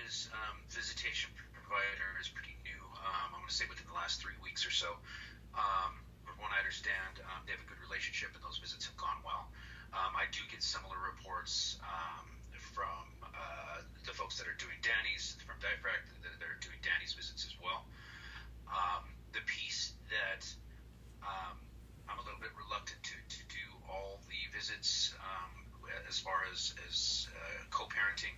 is visitation provider is pretty new. I'm going to say within the last 3 weeks or so. From what I understand, they have a good relationship and those visits have gone well. I do get similar reports from the folks that are doing Danny's, from Deprived, that are doing Danny's visits as well. The piece that I'm a little bit reluctant to do all the visits as far as co-parenting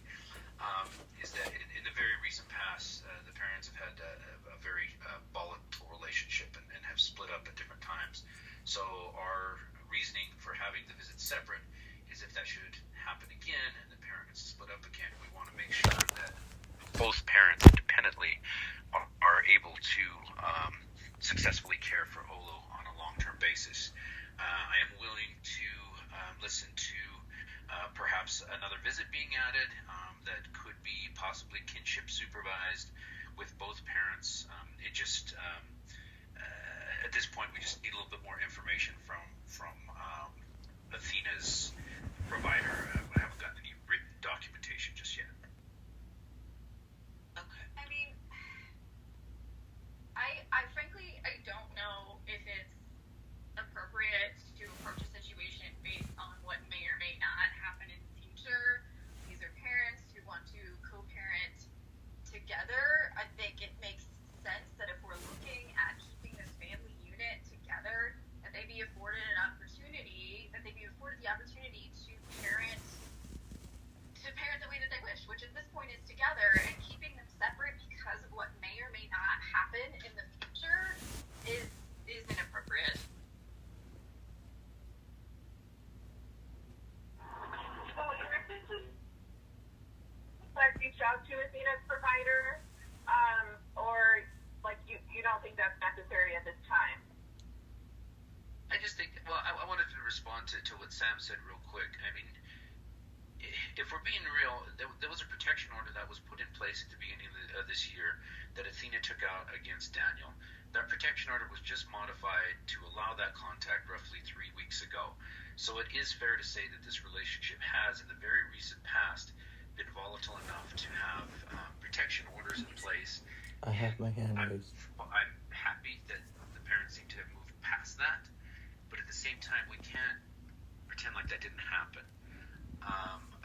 is that in the very recent past, the parents have had a very volatile relationship and have split up at different times. So our reasoning for having the visits separate is if that should happen again and the parents split up again, we want to make sure that both parents independently are able to successfully care for Olo on a long-term basis. I am willing to listen to perhaps another visit being added that could be possibly kinship supervised with both parents. It just at this point we just need a little bit more information from Athena's provider. I haven't gotten any written documentation just yet. Okay. I mean, I frankly don't know if it's appropriate to approach a situation based on what may or may not happen in the future. These are parents who want to co-parent together. I think it makes sense that if we're looking at keeping this family unit together, that they be afforded the opportunity to parent the way that they wish, which at this point is together, and keeping them separate because of what may or may not happen in the future is inappropriate. So this is like reach out to Athena's provider, or like you don't think that's necessary at this time? I just think, well, I wanted to respond to what Sam said real quick. I mean, if we're being real, there was a protection order that was put in place at the beginning of this year that Athena took out against Daniel. That protection order was just modified to allow that contact roughly 3 weeks ago. So it is fair to say that this relationship has, in the very recent past, been volatile enough to have protection orders in place. I have my hand raised. I'm happy that the parents seem to have moved past that. But at the same time, we can't pretend like that didn't happen.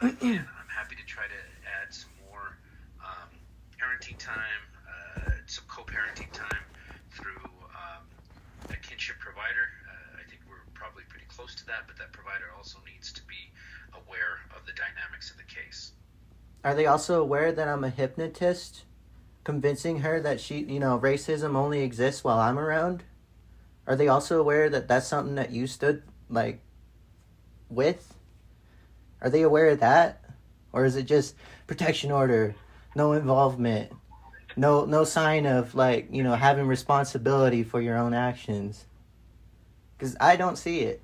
Again, I'm happy to try to add some more parenting time, some co-parenting time through a kinship provider. I think we're probably pretty close to that, but that provider also needs to be aware of the dynamics of the case. Are they also aware that I'm a hypnotist, convincing her that racism only exists while I'm around? Are they also aware that that's something that you stood, with? Are they aware of that? Or is it just protection order, no involvement, no sign of, having responsibility for your own actions? Because I don't see it.